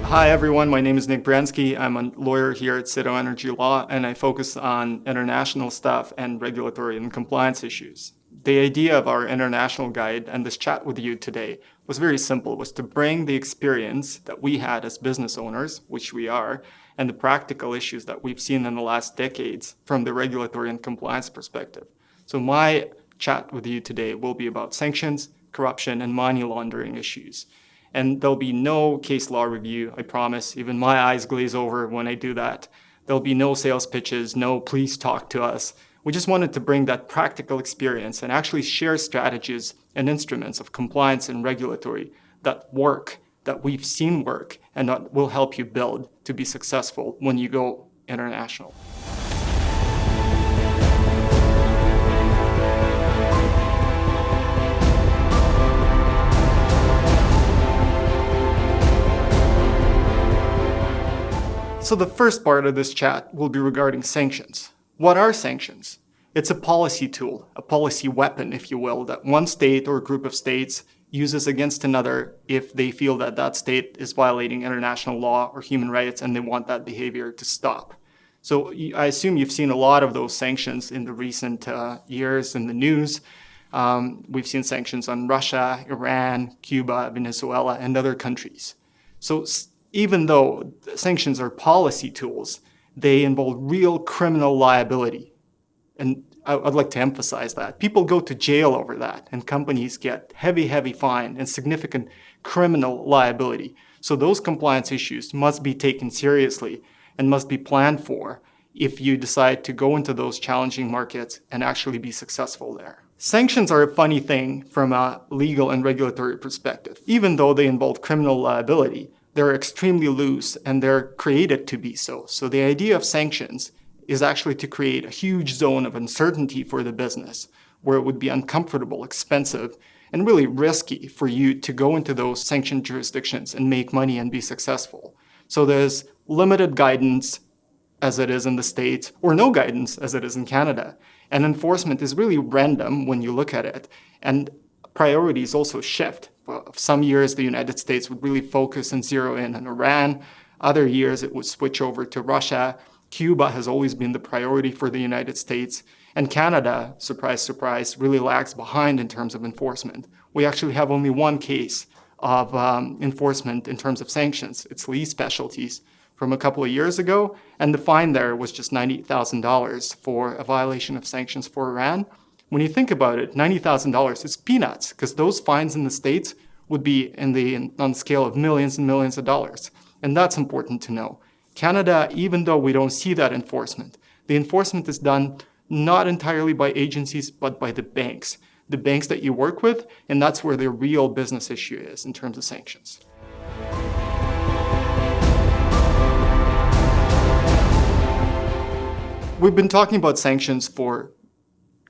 Hi everyone, my name is Nick Bransky. I'm a lawyer here at Cito Energy Law, and I focus on international stuff and regulatory and compliance issues. The idea of our international guide and this chat with you today was very simple, was to bring the experience that we had as business owners, which we are, and the practical issues that we've seen in the last decades from the regulatory and compliance perspective. So my chat with you today will be about sanctions, corruption, and money laundering issues. And there'll be no case law review, I promise. Even my eyes glaze over when I do that. There'll be no sales pitches, no please talk to us. We just wanted to bring that practical experience and actually share strategies and instruments of compliance and regulatory that work, that we've seen work, and that will help you build to be successful when you go international. So the first part of this chat will be regarding sanctions. What are sanctions? It's a policy tool, a policy weapon, if you will, that one state or a group of states uses against another if they feel that that state is violating international law or human rights and they want that behavior to stop. So I assume you've seen a lot of those sanctions in the recent years in the news. We've seen sanctions on Russia, Iran, Cuba, Venezuela, and other countries. So even though sanctions are policy tools, they involve real criminal liability. And I'd like to emphasize that. People go to jail over that, and companies get heavy fine and significant criminal liability. So those compliance issues must be taken seriously and must be planned for if you decide to go into those challenging markets and actually be successful there. Sanctions are a funny thing from a legal and regulatory perspective. Even though they involve criminal liability, they're extremely loose and they're created to be so. So the idea of sanctions is actually to create a huge zone of uncertainty for the business where it would be uncomfortable, expensive, and really risky for you to go into those sanctioned jurisdictions and make money and be successful. So there's limited guidance as it is in the States, or no guidance as it is in Canada. And enforcement is really random when you look at it. And priorities also shift. Some years, the United States would really focus and zero in on Iran. Other years, it would switch over to Russia. Cuba has always been the priority for the United States. And Canada, surprise, surprise, really lags behind in terms of enforcement. We actually have only one case of enforcement in terms of sanctions. It's Lee Specialties from a couple of years ago. And the fine there was just $90,000 for a violation of sanctions for Iran. When you think about it, $90,000 is peanuts, because those fines in the States would be on the scale of millions and millions of dollars. And that's important to know. Canada, even though we don't see that enforcement, the enforcement is done not entirely by agencies, but by the banks that you work with, and that's where the real business issue is in terms of sanctions. We've been talking about sanctions for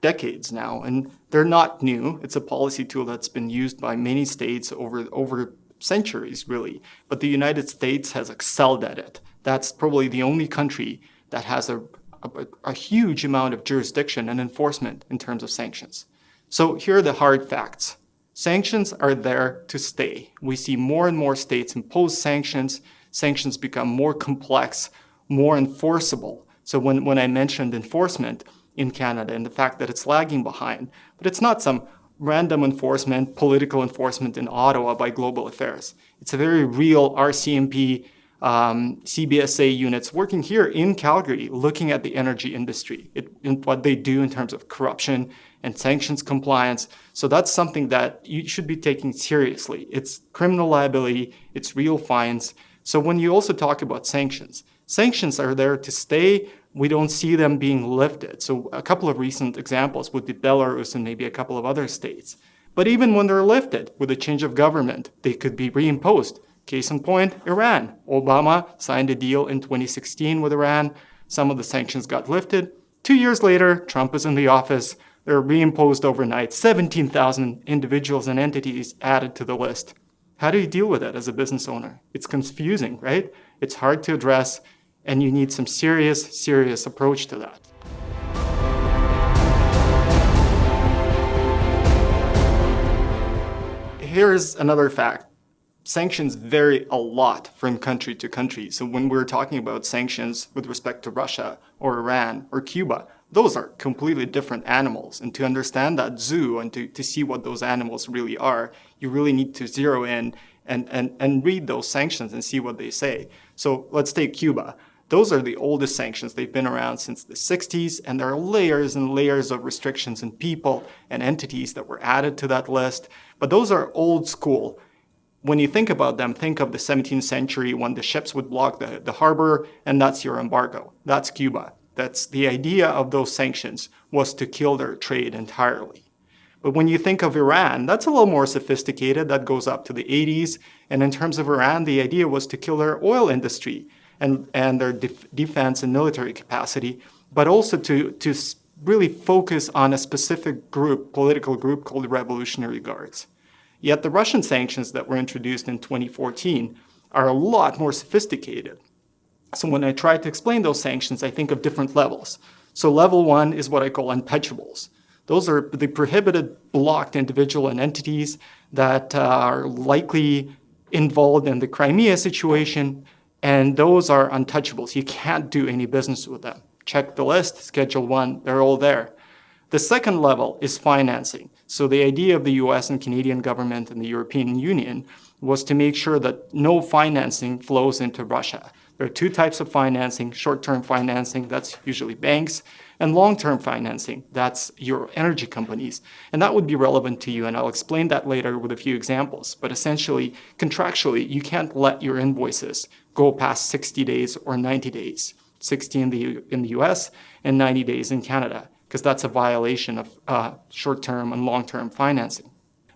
decades now, and they're not new. It's a policy tool that's been used by many states over centuries, really. But the United States has excelled at it. That's probably the only country that has a huge amount of jurisdiction and enforcement in terms of sanctions. So here are the hard facts. Sanctions are there to stay. We see more and more states impose sanctions. Sanctions become more complex, more enforceable. So when I mentioned enforcement in Canada and the fact that it's lagging behind, but it's not some random enforcement, political enforcement in Ottawa by Global Affairs. It's a very real RCMP, CBSA units working here in Calgary, looking at the energy industry, what they do in terms of corruption and sanctions compliance. So that's something that you should be taking seriously. It's criminal liability, it's real fines. So when you also talk about sanctions are there to stay. We don't see them being lifted. So a couple of recent examples would be Belarus and maybe a couple of other states. But even when they're lifted with a change of government, they could be reimposed. Case in point, Iran. Obama signed a deal in 2016 with Iran. Some of the sanctions got lifted. 2 years later, Trump is in the office. They're reimposed overnight. 17,000 individuals and entities added to the list. How do you deal with it as a business owner? It's confusing, right? It's hard to address, and you need some serious approach to that. Here's another fact. sanctions vary a lot from country to country. So when we're talking about sanctions with respect to Russia or Iran or Cuba, those are completely different animals. And to understand that zoo and to see what those animals really are, you really need to zero in and read those sanctions and see what they say. So let's take Cuba. Those are the oldest sanctions. They've been around since the 60s, and there are layers and layers of restrictions and people and entities that were added to that list. But those are old school. When you think about them, think of the 17th century when the ships would block the harbor, and that's your embargo. That's Cuba. That's the idea of those sanctions, was to kill their trade entirely. But when you think of Iran, that's a little more sophisticated. That goes up to the 80s. And in terms of Iran, the idea was to kill their oil industry and their defense and military capacity, but also to really focus on a specific group, political group called the Revolutionary Guards. Yet the Russian sanctions that were introduced in 2014 are a lot more sophisticated. So when I try to explain those sanctions, I think of different levels. So level one is what I call untouchables. Those are the prohibited, blocked individual and entities that are likely involved in the Crimea situation, and those are untouchables. You can't do any business with them. Check the list, Schedule 1, they're all there. The second level is financing. So the idea of the US and Canadian government and the European Union was to make sure that no financing flows into Russia. There are two types of financing: short-term financing, that's usually banks, and long-term financing, that's your energy companies. And that would be relevant to you, and I'll explain that later with a few examples. But essentially, contractually, you can't let your invoices go past 60 days or 90 days, 60 in the US and 90 days in Canada, because that's a violation of short-term and long-term financing.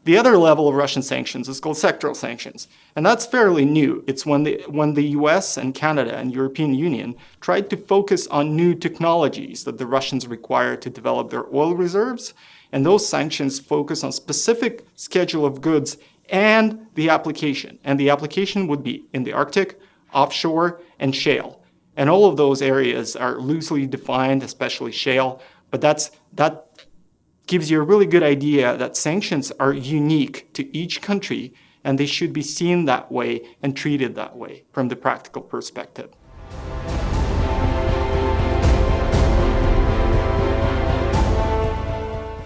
The other level of Russian sanctions is called sectoral sanctions, and that's fairly new. It's when the US and Canada and European Union tried to focus on new technologies that the Russians require to develop their oil reserves, and those sanctions focus on specific schedule of goods and the application. And the application would be in the Arctic, offshore, and shale. And all of those areas are loosely defined, especially shale, but that gives you a really good idea that sanctions are unique to each country, and they should be seen that way and treated that way from the practical perspective.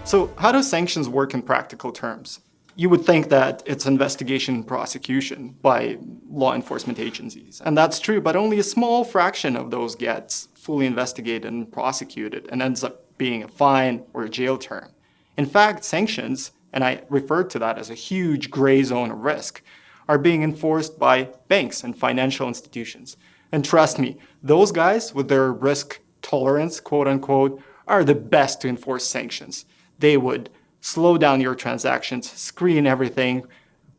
So how do sanctions work in practical terms? You would think that it's investigation and prosecution by law enforcement agencies. And that's true, but only a small fraction of those gets fully investigated and prosecuted and ends up being a fine or a jail term. In fact, sanctions, and I refer to that as a huge gray zone of risk, are being enforced by banks and financial institutions. And trust me, those guys with their risk tolerance, quote unquote, are the best to enforce sanctions. They would slow down your transactions, screen everything,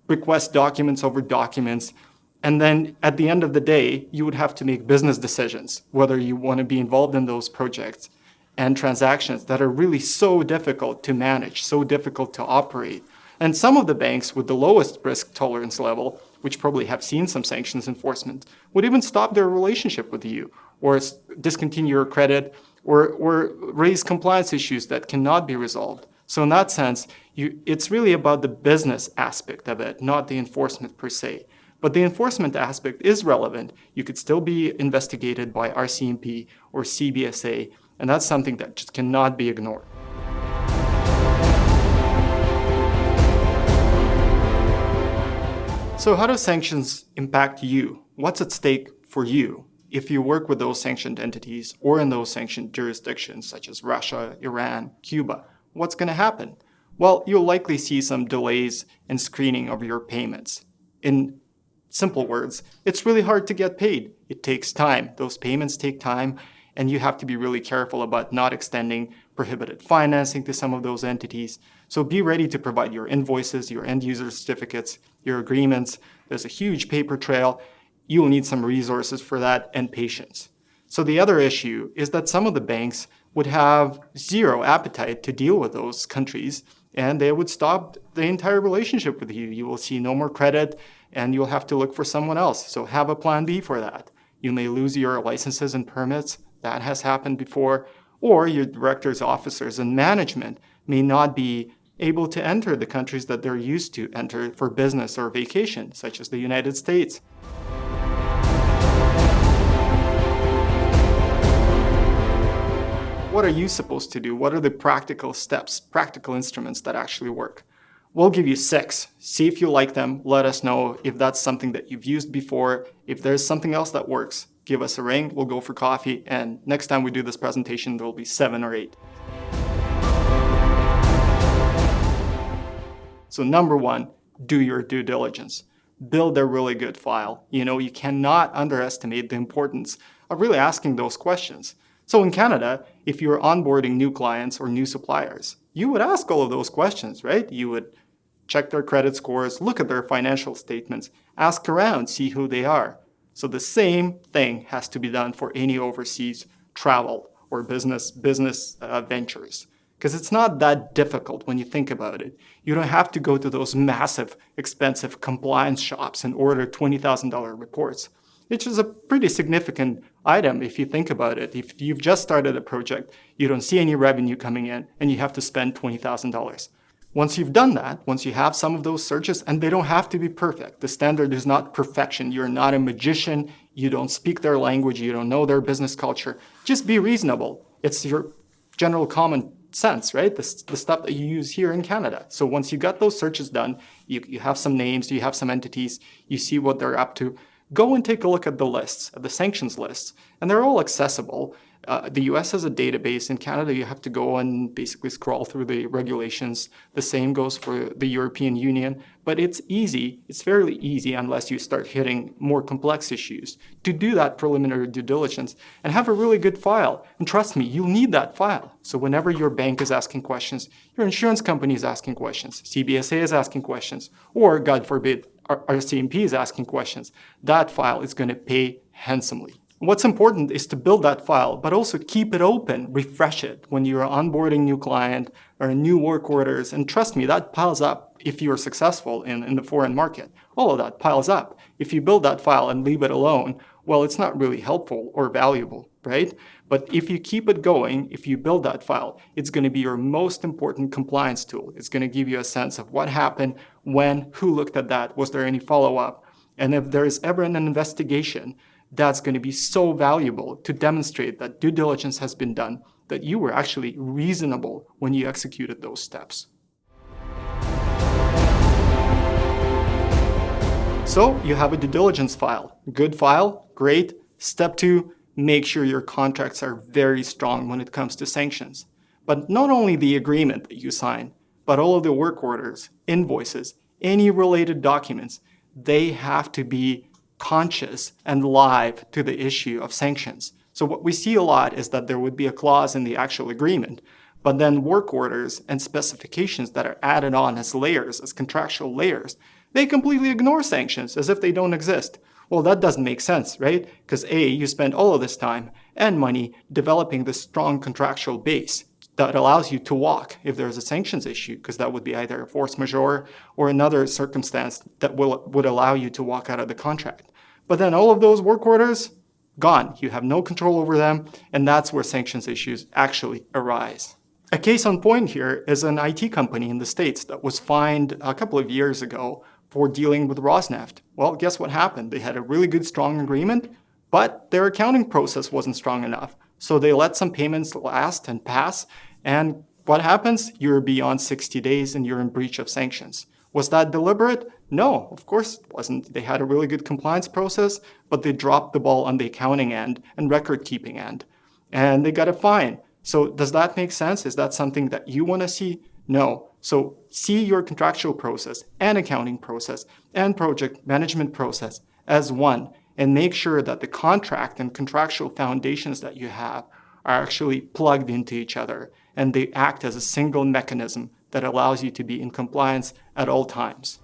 request documents over documents, and then at the end of the day, you would have to make business decisions, whether you want to be involved in those projects and transactions that are really so difficult to manage, so difficult to operate. And some of the banks with the lowest risk tolerance level, which probably have seen some sanctions enforcement, would even stop their relationship with you, or discontinue your credit, or raise compliance issues that cannot be resolved. So in that sense, it's really about the business aspect of it, not the enforcement per se. But the enforcement aspect is relevant. You could still be investigated by RCMP or CBSA, and that's something that just cannot be ignored. So how do sanctions impact you? What's at stake for you if you work with those sanctioned entities or in those sanctioned jurisdictions such as Russia, Iran, Cuba? What's going to happen? Well, you'll likely see some delays in screening of your payments. In simple words, it's really hard to get paid. It takes time. Those payments take time, and you have to be really careful about not extending prohibited financing to some of those entities. So be ready to provide your invoices, your end user certificates, your agreements. There's a huge paper trail. You will need some resources for that and patience. So the other issue is that some of the banks would have zero appetite to deal with those countries, and they would stop the entire relationship with you. You will see no more credit, and you'll have to look for someone else. So have a plan B for that. You may lose your licenses and permits. That has happened before. Or your directors, officers, and management may not be able to enter the countries that they're used to enter for business or vacation, such as the United States. What are you supposed to do? What are the practical steps, practical instruments that actually work? We'll give you 6. See if you like them. Let us know if that's something that you've used before. If there's something else that works, give us a ring. We'll go for coffee. And next time we do this presentation, there will be 7 or 8. So number 1, do your due diligence. Build a really good file. You cannot underestimate the importance of really asking those questions. So in Canada, if you're onboarding new clients or new suppliers, you would ask all of those questions, right? You would check their credit scores, look at their financial statements, ask around, see who they are. So the same thing has to be done for any overseas travel or business ventures. Because it's not that difficult when you think about it. You don't have to go to those massive, expensive compliance shops and order $20,000 reports. Which is a pretty significant item if you think about it. If you've just started a project, you don't see any revenue coming in, and you have to spend $20,000. Once you've done that, once you have some of those searches, and they don't have to be perfect. The standard is not perfection. You're not a magician. You don't speak their language. You don't know their business culture. Just be reasonable. It's your general common sense, right? The stuff that you use here in Canada. So once you got those searches done, you have some names, you have some entities, you see what they're up to. Go and take a look at the lists, at the sanctions lists, and they're all accessible. The US has a database. In Canada, you have to go and basically scroll through the regulations. The same goes for the European Union, but it's easy. It's fairly easy unless you start hitting more complex issues to do that preliminary due diligence and have a really good file. And trust me, you'll need that file. So whenever your bank is asking questions, your insurance company is asking questions, CBSA is asking questions, or God forbid, our CMP is asking questions, that file is going to pay handsomely. What's important is to build that file, but also keep it open, refresh it when you're onboarding new client or new work orders. And trust me, that piles up if you're successful in the foreign market. All of that piles up. If you build that file and leave it alone, well, it's not really helpful or valuable, right? But if you keep it going, if you build that file, it's going to be your most important compliance tool. It's going to give you a sense of what happened, when, who looked at that, was there any follow-up? And if there is ever an investigation, that's going to be so valuable to demonstrate that due diligence has been done, that you were actually reasonable when you executed those steps. So you have a due diligence file. Good file, great. Step 2, make sure your contracts are very strong when it comes to sanctions. But not only the agreement that you sign, but all of the work orders, invoices, any related documents, they have to be conscious and live to the issue of sanctions. So what we see a lot is that there would be a clause in the actual agreement, but then work orders and specifications that are added on as layers, as contractual layers, they completely ignore sanctions as if they don't exist. Well, that doesn't make sense, right? Because A, you spend all of this time and money developing this strong contractual base that allows you to walk if there's a sanctions issue, because that would be either a force majeure or another circumstance that would allow you to walk out of the contract. But then all of those work orders, gone. You have no control over them, and that's where sanctions issues actually arise. A case on point here is an IT company in the States that was fined a couple of years ago for dealing with Rosneft. Well, guess what happened? They had a really good, strong agreement, but their accounting process wasn't strong enough. So they let some payments last and pass, and what happens? You're beyond 60 days and you're in breach of sanctions. Was that deliberate? No, of course it wasn't. They had a really good compliance process, but they dropped the ball on the accounting end and record-keeping end, and they got a fine. So does that make sense? Is that something that you want to see? No. So see your contractual process and accounting process and project management process as one, and make sure that the contract and contractual foundations that you have are actually plugged into each other, and they act as a single mechanism that allows you to be in compliance at all times.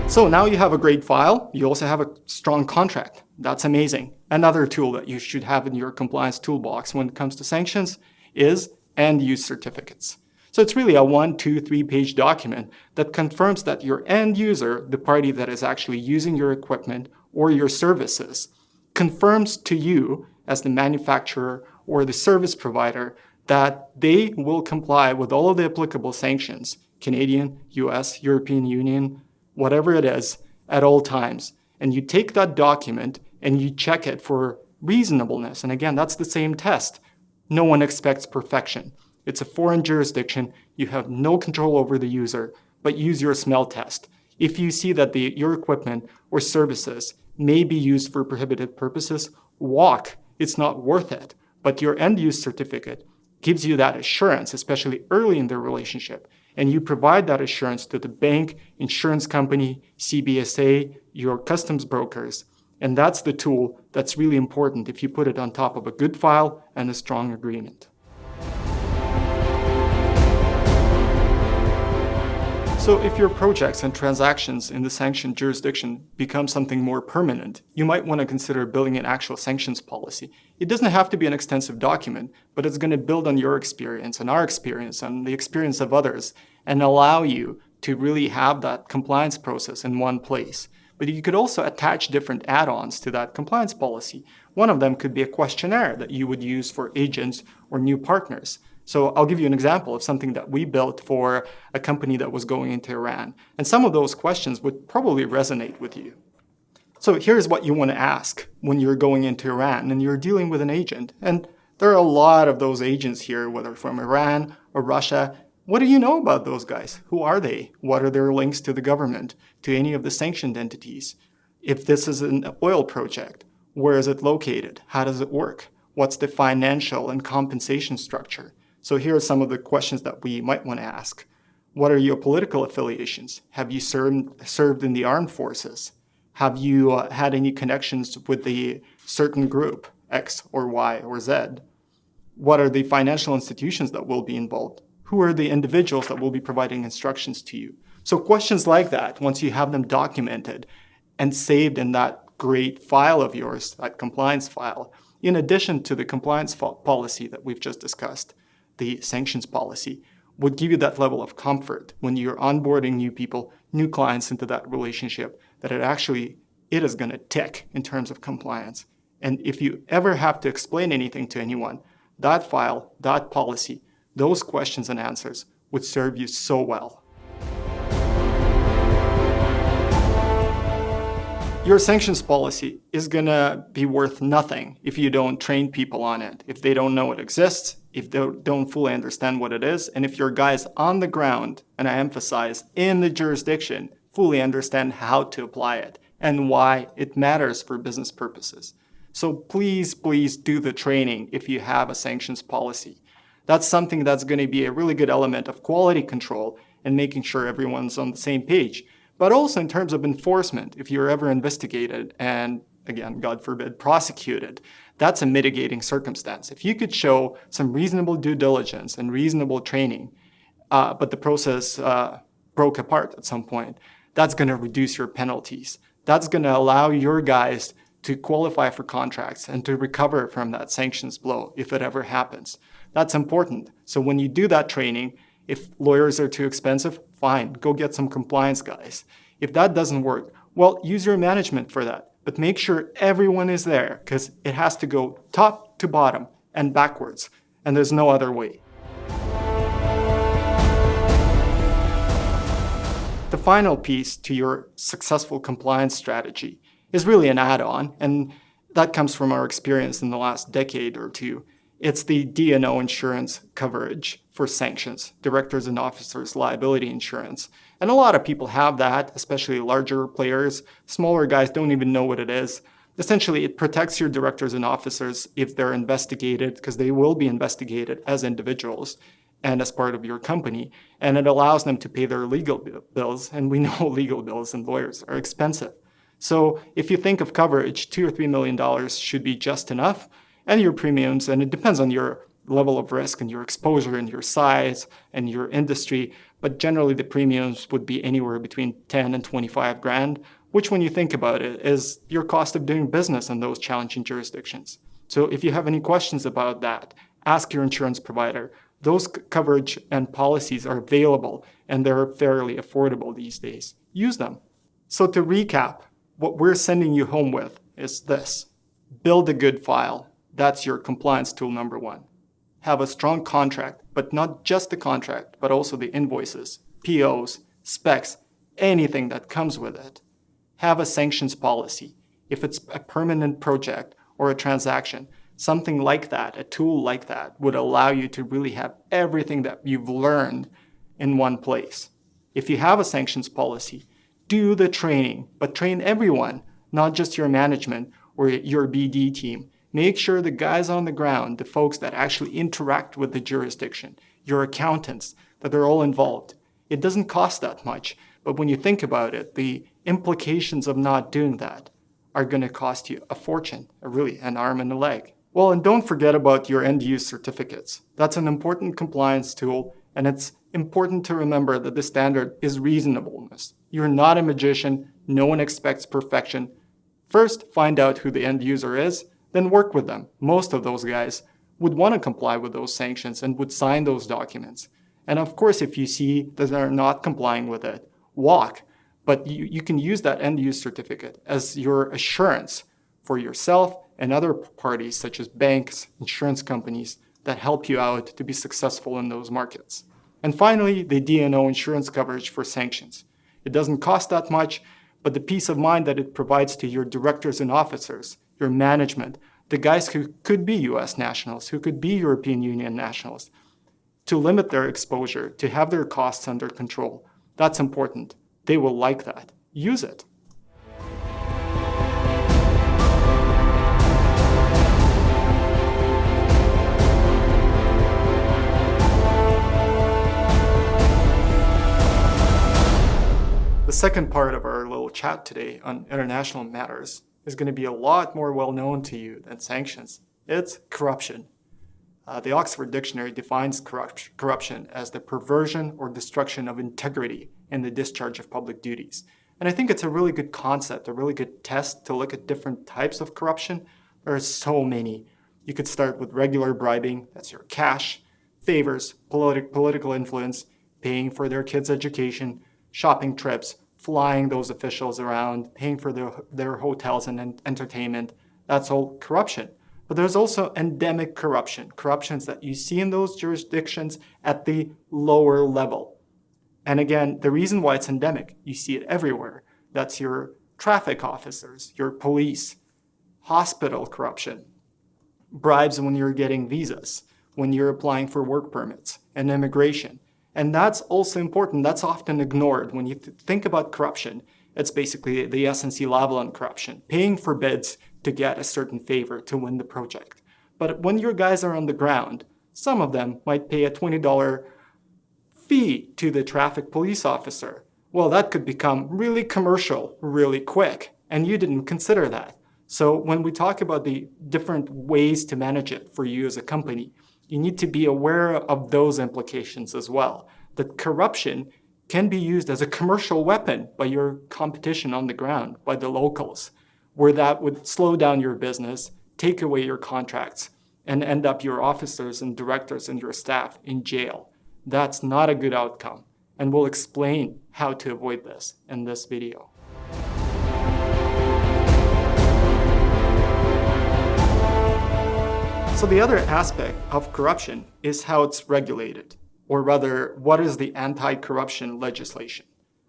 So now you have a great file. You also have a strong contract. That's amazing. Another tool that you should have in your compliance toolbox when it comes to sanctions is end-use certificates. So it's really a 1, 2, 3-page document that confirms that your end user, the party that is actually using your equipment or your services, confirms to you as the manufacturer or the service provider that they will comply with all of the applicable sanctions, Canadian, US, European Union, whatever it is, at all times. And you take that document and you check it for reasonableness. And again, that's the same test. No one expects perfection. It's a foreign jurisdiction. You have no control over the user, but use your smell test. If you see that your equipment or services may be used for prohibited purposes, walk. It's not worth it. But your end use certificate gives you that assurance, especially early in the relationship. And you provide that assurance to the bank, insurance company, CBSA, your customs brokers. And that's the tool that's really important if you put it on top of a good file and a strong agreement. So if your projects and transactions in the sanctioned jurisdiction become something more permanent, you might want to consider building an actual sanctions policy. It doesn't have to be an extensive document, but it's going to build on your experience and our experience and the experience of others and allow you to really have that compliance process in one place. But you could also attach different add-ons to that compliance policy. One of them could be a questionnaire that you would use for agents or new partners. So I'll give you an example of something that we built for a company that was going into Iran. And some of those questions would probably resonate with you. So here's what you want to ask when you're going into Iran and you're dealing with an agent. And there are a lot of those agents here, whether from Iran or Russia. What do you know about those guys? Who are they? What are their links to the government, to any of the sanctioned entities? If this is an oil project, where is it located? How does it work? What's the financial and compensation structure? So here are some of the questions that we might want to ask. What are your political affiliations? Have you served in the armed forces? Have you had any connections with the certain group, X or Y or Z? What are the financial institutions that will be involved? Who are the individuals that will be providing instructions to you? So questions like that, once you have them documented and saved in that great file of yours, that compliance file, in addition to the compliance policy that we've just discussed, the sanctions policy, would give you that level of comfort when you're onboarding new people, new clients into that relationship, that it is going to tick in terms of compliance. And if you ever have to explain anything to anyone, that file, that policy, those questions and answers would serve you so well. Your sanctions policy is going to be worth nothing if you don't train people on it, if they don't know it exists, if they don't fully understand what it is, and if your guys on the ground, and I emphasize in the jurisdiction, fully understand how to apply it and why it matters for business purposes. So please do the training if you have a sanctions policy. That's something that's going to be a really good element of quality control and making sure everyone's on the same page. But also in terms of enforcement, if you're ever investigated and, again, God forbid, prosecuted, that's a mitigating circumstance. If you could show some reasonable due diligence and reasonable training, but the process broke apart at some point, that's going to reduce your penalties. That's going to allow your guys to qualify for contracts and to recover from that sanctions blow if it ever happens. That's important. So when you do that training, if lawyers are too expensive, fine, go get some compliance guys. If that doesn't work, well, use your management for that. But make sure everyone is there because it has to go top to bottom and backwards. And there's no other way. The final piece to your successful compliance strategy is really an add-on, and that comes from our experience in the last decade or two. It's the D&O insurance coverage for sanctions, directors and officers liability insurance. And a lot of people have that, especially larger players. Smaller guys don't even know what it is. Essentially, it protects your directors and officers if they're investigated, because they will be investigated as individuals and as part of your company. And it allows them to pay their legal bills. And we know legal bills and lawyers are expensive. So if you think of coverage, $2 or $3 million should be just enough. And your premiums, and it depends on your level of risk and your exposure and your size and your industry, but generally the premiums would be anywhere between 10 and 25 grand, which when you think about it is your cost of doing business in those challenging jurisdictions. So if you have any questions about that, ask your insurance provider. Those coverage and policies are available and they're fairly affordable these days. Use them. So to recap, what we're sending you home with is this. Build a good file. That's your compliance tool number one. have a strong contract, but not just the contract, but also the invoices, POs, specs, anything that comes with it. Have a sanctions policy. If it's a permanent project or a transaction, something like that, a tool like that, would allow you to really have everything that you've learned in one place. If you have a sanctions policy, do the training, but train everyone, not just your management or your BD team. Make sure the guys on the ground, the folks that actually interact with the jurisdiction, your accountants, that they're all involved. It doesn't cost that much, but when you think about it, the implications of not doing that are going to cost you a fortune, really an arm and a leg. Well, and don't forget about your end-use certificates. That's an important compliance tool, and it's important to remember that the standard is reasonableness. You're not a magician. No one expects perfection. First, find out who the end user is, then work with them. Most of those guys would want to comply with those sanctions and would sign those documents. And of course, if you see that they're not complying with it, walk. But you can use that end-use certificate as your assurance for yourself and other parties, such as banks, insurance companies, that help you out to be successful in those markets. And finally, the D&O insurance coverage for sanctions. It doesn't cost that much, but the peace of mind that it provides to your directors and officers, your management, the guys who could be US nationals, who could be European Union nationals, to limit their exposure, to have their costs under control. That's important. They will like that. Use it. The second part of our little chat today on international matters is going to be a lot more well known to you than sanctions. It's corruption. The Oxford Dictionary defines corruption as the perversion or destruction of integrity in the discharge of public duties. And I think it's a really good concept, a really good test to look at different types of corruption. There are so many. You could start with regular bribing, that's your cash, favors, political influence, paying for their kids' education, shopping trips, flying those officials around, paying for their hotels and entertainment. That's all corruption. But there's also endemic corruption, corruptions that you see in those jurisdictions at the lower level. And again, the reason why it's endemic, you see it everywhere. That's your traffic officers, your police, hospital corruption, bribes when you're getting visas, when you're applying for work permits, and immigration. And that's also important. That's often ignored. When you think about corruption, it's basically the SNC-Lavalin corruption, paying for bids to get a certain favor to win the project. But when your guys are on the ground, some of them might pay a $20 fee to the traffic police officer. Well, that could become really commercial really quick, and you didn't consider that. So when we talk about the different ways to manage it for you as a company, you need to be aware of those implications as well. That corruption can be used as a commercial weapon by your competition on the ground, by the locals, where that would slow down your business, take away your contracts, and end up your officers and directors and your staff in jail. That's not a good outcome, and we'll explain how to avoid this in this video. So the other aspect of corruption is how it's regulated, or rather, what is the anti-corruption legislation?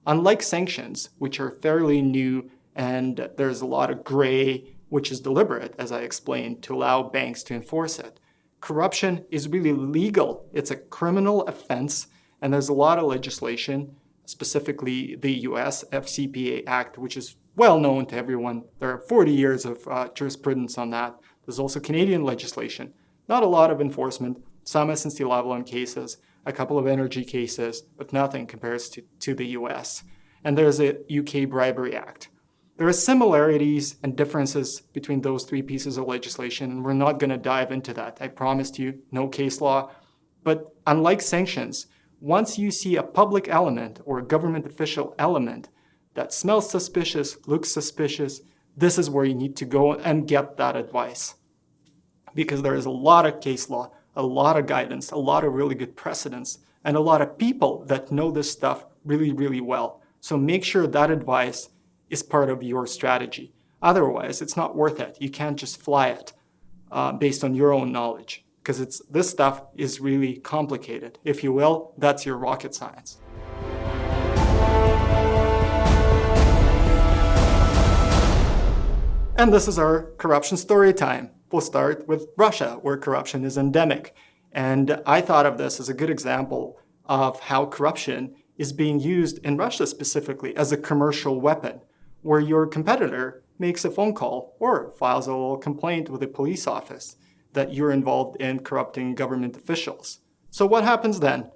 Unlike sanctions, which are fairly new and there's a lot of gray, which is deliberate, as I explained, to allow banks to enforce it, corruption is really legal. It's a criminal offense, and there's a lot of legislation, specifically the US FCPA Act, which is well known to everyone. There are 40 years of jurisprudence on that. There's also Canadian legislation. Not a lot of enforcement, some SNC-Lavalin cases, a couple of energy cases, but nothing compares to the US. And there's a UK Bribery Act. There are similarities and differences between those three pieces of legislation, and we're not going to dive into that. I promised you, no case law. But unlike sanctions, once you see a public element or a government official element that smells suspicious, looks suspicious, this is where you need to go and get that advice. Because there is a lot of case law, a lot of guidance, a lot of really good precedents, and a lot of people that know this stuff really, really well. So make sure that advice is part of your strategy. Otherwise, it's not worth it. You can't just fly it based on your own knowledge. because this stuff is really complicated. If you will, that's your rocket science. And this is our corruption story time. We'll start with Russia, where corruption is endemic. And I thought of this as a good example of how corruption is being used in Russia specifically as a commercial weapon, where your competitor makes a phone call or files a little complaint with a police office that you're involved in corrupting government officials. So what happens then?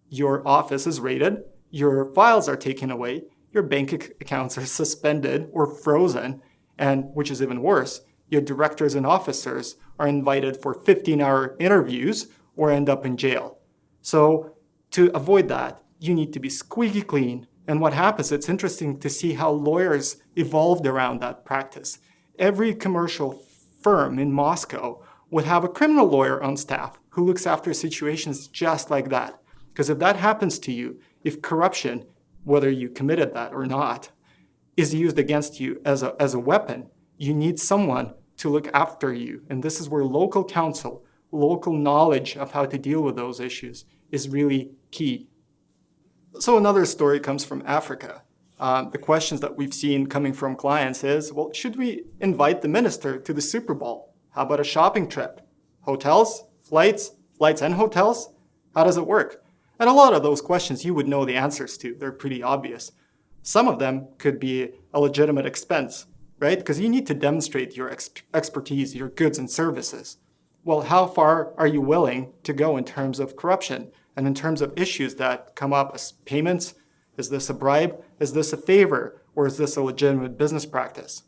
Your office is raided, your files are taken away, your bank accounts are suspended or frozen, and which is even worse, your directors and officers are invited for 15-hour interviews or end up in jail. So to avoid that, you need to be squeaky clean. And what happens, it's interesting to see how lawyers evolved around that practice. Every commercial firm in Moscow would have a criminal lawyer on staff who looks after situations just like that. Because if that happens to you, if corruption, whether you committed that or not, is used against you as a weapon, you need someone to look after you. And this is where local counsel, local knowledge of how to deal with those issues is really key. So another story comes from Africa. The questions that we've seen coming from clients is, well, should we invite the minister to the Super Bowl? How about a shopping trip? Hotels, flights and hotels? How does it work? And a lot of those questions you would know the answers to. They're pretty obvious. Some of them could be a legitimate expense, right? Because you need to demonstrate your expertise, your goods and services. Well, how far are you willing to go in terms of corruption and in terms of issues that come up as payments? Is this a bribe? Is this a favor? Or is this a legitimate business practice?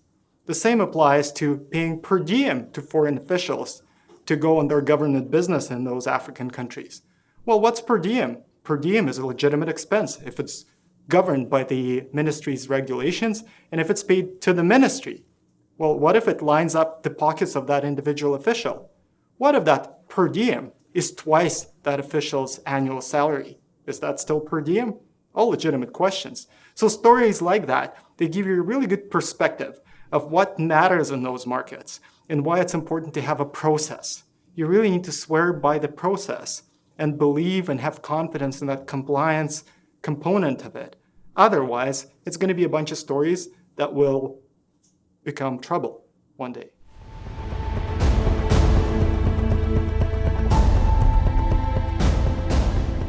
The same applies to paying per diem to foreign officials to go on their government business in those African countries. Well, what's per diem? Per diem is a legitimate expense if it's governed by the ministry's regulations and if it's paid to the ministry. Well, what if it lines up the pockets of that individual official? What if that per diem is twice that official's annual salary? Is that still per diem? All legitimate questions. So stories like that, they give you a really good perspective of what matters in those markets and why it's important to have a process. You really need to swear by the process and believe and have confidence in that compliance component of it. Otherwise, it's going to be a bunch of stories that will become trouble one day.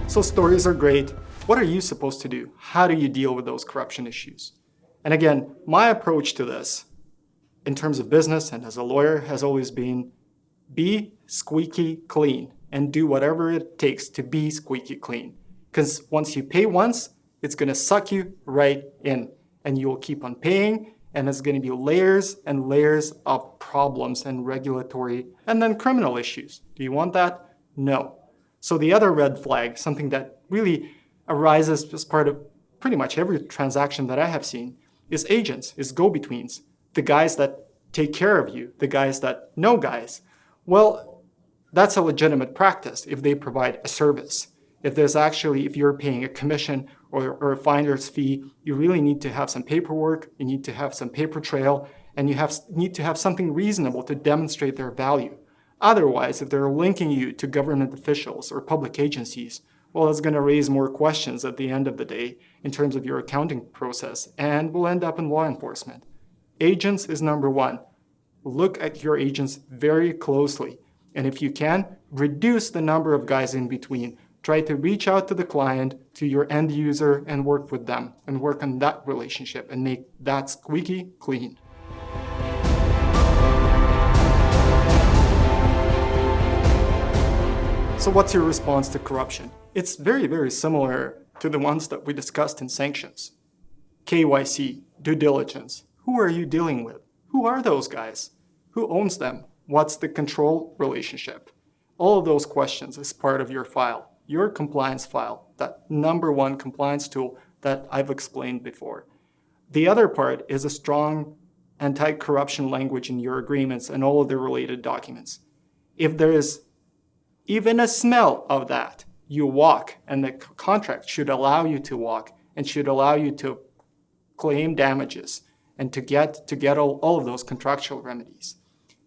So stories are great. What are you supposed to do? How do you deal with those corruption issues? And again, my approach to this in terms of business and as a lawyer has always been be squeaky clean and do whatever it takes to be squeaky clean. Because once you pay once, it's going to suck you right in and you will keep on paying and it's going to be layers and layers of problems and regulatory and then criminal issues. Do you want that? No. So the other red flag, something that really arises as part of pretty much every transaction that I have seen, is agents, is go-betweens, the guys that take care of you, the guys that know guys. Well, that's a legitimate practice if they provide a service. If you're paying a commission or a finder's fee, you really need to have some paperwork, you need to have some paper trail, and you need to have something reasonable to demonstrate their value. Otherwise, if they're linking you to government officials or public agencies, well, it's going to raise more questions at the end of the day in terms of your accounting process, and will end up in law enforcement. Agents is number one. Look at your agents very closely. And if you can, reduce the number of guys in between. Try to reach out to the client, to your end user, and work with them, and work on that relationship, and make that squeaky clean. So what's your response to corruption? It's very, very similar to the ones that we discussed in Sanctions. KYC, due diligence. Who are you dealing with? Who are those guys? Who owns them? What's the control relationship? All of those questions is part of your file, your compliance file, that number one compliance tool that I've explained before. The other part is a strong anti-corruption language in your agreements and all of the related documents. If there is even a smell of that, you walk, and the contract should allow you to walk and should allow you to claim damages and to get all of those contractual remedies.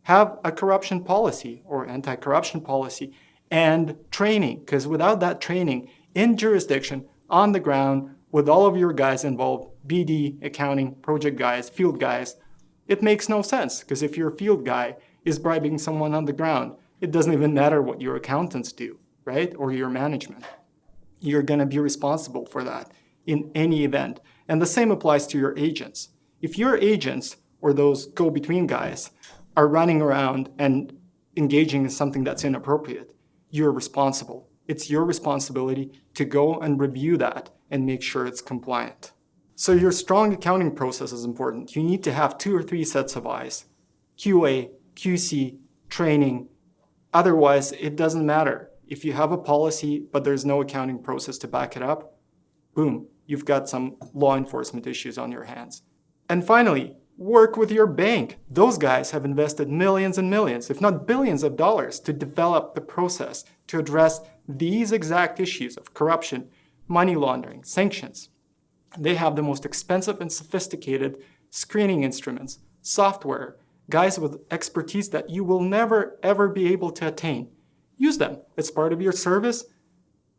Have a corruption policy or anti-corruption policy and training, because without that training in jurisdiction, on the ground, with all of your guys involved, BD, accounting, project guys, field guys, it makes no sense, because if your field guy is bribing someone on the ground, it doesn't even matter what your accountants do, right? Or your management. You're going to be responsible for that in any event. And the same applies to your agents. If your agents or those go-between guys are running around and engaging in something that's inappropriate, you're responsible. It's your responsibility to go and review that and make sure it's compliant. So your strong accounting process is important. You need to have 2 or 3 sets of eyes: QA, QC, training. Otherwise, it doesn't matter. If you have a policy, but there's no accounting process to back it up, boom, you've got some law enforcement issues on your hands. And finally, work with your bank. Those guys have invested millions and millions, if not billions of dollars, to develop the process to address these exact issues of corruption, money laundering, sanctions. They have the most expensive and sophisticated screening instruments, software, guys with expertise that you will never, ever be able to attain. Use them. It's part of your service.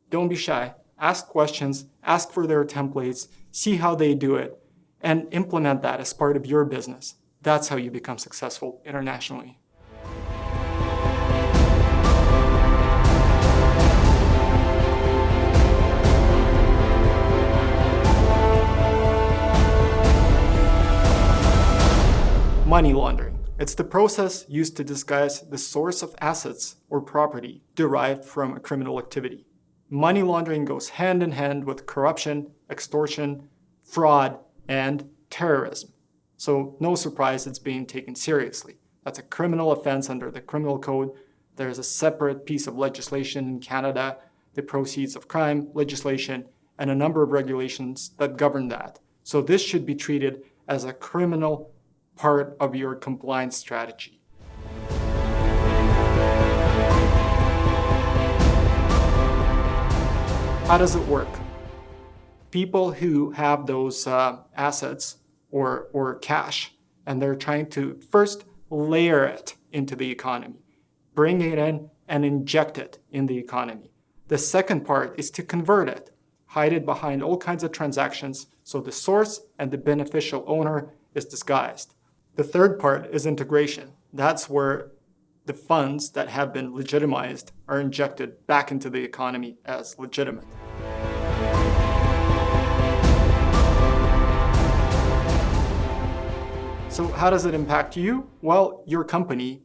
Don't be shy. Ask questions, ask for their templates, see how they do it, and implement that as part of your business. That's how you become successful internationally. Money laundering. It's the process used to disguise the source of assets or property derived from a criminal activity. Money laundering goes hand in hand with corruption, extortion, fraud, and terrorism. So no surprise it's being taken seriously. That's a criminal offense under the criminal code. There's a separate piece of legislation in Canada, the proceeds of crime legislation, and a number of regulations that govern that. So this should be treated as a criminal part of your compliance strategy. How does it work? People who have those assets or cash, and they're trying to first layer it into the economy, bring it in and inject it in the economy. The second part is to convert it, hide it behind all kinds of transactions so the source and the beneficial owner is disguised. The third part is integration. That's where the funds that have been legitimized are injected back into the economy as legitimate. So how does it impact you? Well, your company,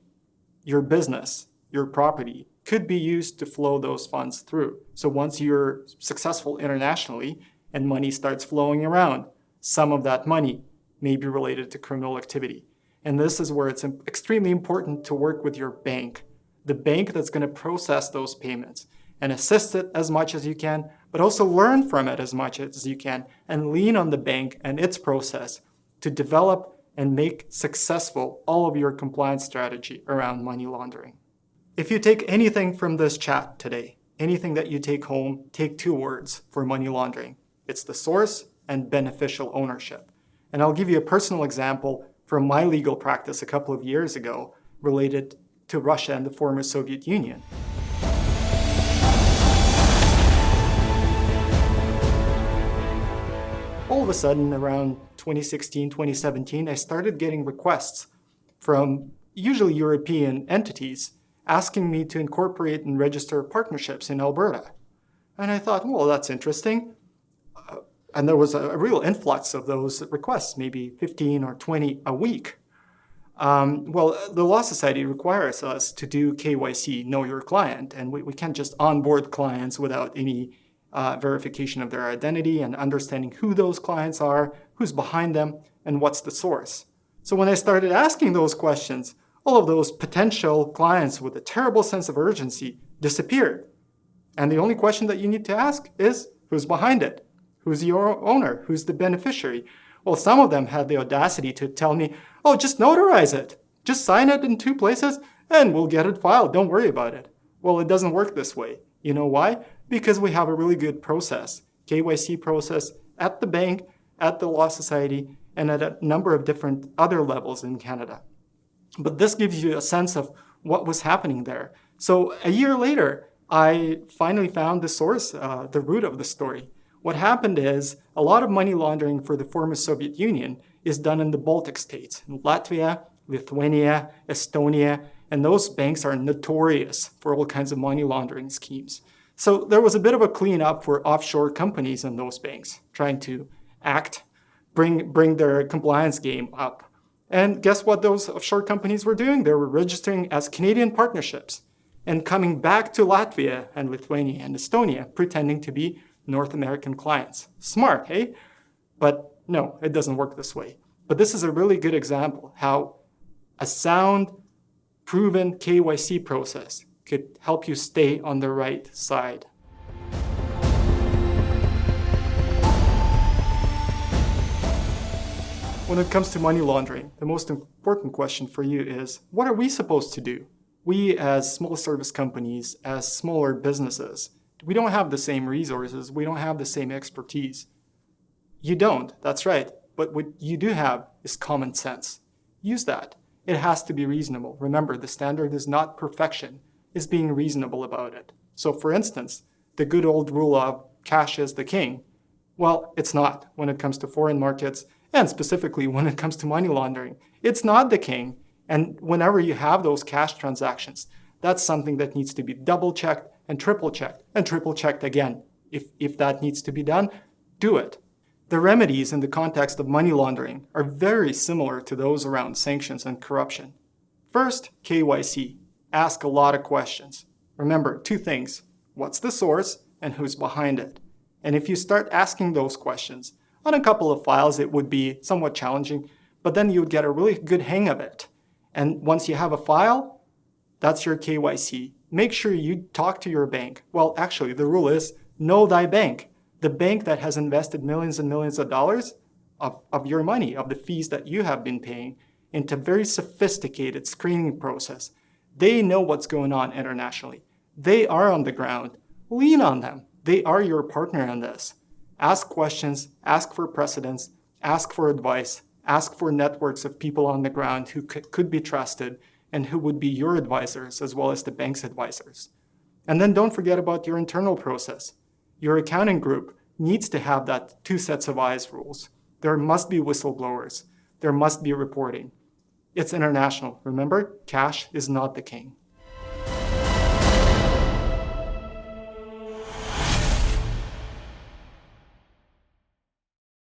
your business, your property could be used to flow those funds through. So once you're successful internationally and money starts flowing around, some of that money may be related to criminal activity. And this is where it's extremely important to work with your bank, the bank that's going to process those payments, and assist it as much as you can, but also learn from it as much as you can and lean on the bank and its process to develop and make successful all of your compliance strategy around money laundering. If you take anything from this chat today, anything that you take home, take 2 words for money laundering. It's the source and beneficial ownership. And I'll give you a personal example from my legal practice a couple of years ago related to Russia and the former Soviet Union. All of a sudden, around 2016, 2017, I started getting requests from usually European entities asking me to incorporate and register partnerships in Alberta. And I thought, well, that's interesting. And there was a real influx of those requests, maybe 15 or 20 a week. Well, the Law Society requires us to do KYC, know your client, and we can't just onboard clients without any verification of their identity and understanding who those clients are, who's behind them, and what's the source. So when I started asking those questions, all of those potential clients with a terrible sense of urgency disappeared. And the only question that you need to ask is, who's behind it? Who's your owner? Who's the beneficiary? Well, some of them had the audacity to tell me, oh, just notarize it. Just sign it in 2 places and we'll get it filed. Don't worry about it. Well, it doesn't work this way. You know why? Because we have a really good process, KYC process at the bank, at the Law Society, and at a number of different other levels in Canada. But this gives you a sense of what was happening there. So a year later, I finally found the source, the root of the story. What happened is a lot of money laundering for the former Soviet Union is done in the Baltic states, in Latvia, Lithuania, Estonia, and those banks are notorious for all kinds of money laundering schemes. So there was a bit of a cleanup for offshore companies in those banks, trying to bring their compliance game up. And guess what those offshore companies were doing? They were registering as Canadian partnerships and coming back to Latvia and Lithuania and Estonia, pretending to be North American clients. Smart, hey? But no, it doesn't work this way. But this is a really good example how a sound, proven KYC process could help you stay on the right side. When it comes to money laundering, the most important question for you is, what are we supposed to do? We as small service companies, as smaller businesses, we don't have the same resources, we don't have the same expertise. You don't, that's right. But what you do have is common sense. Use that. It has to be reasonable. Remember, the standard is not perfection, it's being reasonable about it. So for instance, the good old rule of cash is the king. Well, it's not when it comes to foreign markets, and specifically when it comes to money laundering. It's not the king. And whenever you have those cash transactions, that's something that needs to be double-checked and triple-checked again. If that needs to be done, do it. The remedies in the context of money laundering are very similar to those around sanctions and corruption. First, KYC. Ask a lot of questions. Remember, two things. What's the source and who's behind it? And if you start asking those questions, on a couple of files it would be somewhat challenging, but then you would get a really good hang of it. And once you have a file, that's your KYC. Make sure you talk to your bank. Well, actually, the rule is know thy bank. The bank that has invested millions and millions of dollars of your money, of the fees that you have been paying, into a very sophisticated screening process. They know what's going on internationally. They are on the ground. Lean on them. They are your partner in this. Ask questions, ask for precedents, ask for advice, ask for networks of people on the ground who could be trusted and who would be your advisors as well as the bank's advisors. And then don't forget about your internal process. Your accounting group needs to have that two sets of eyes rules. There must be whistleblowers. There must be reporting. It's international. Remember, cash is not the king.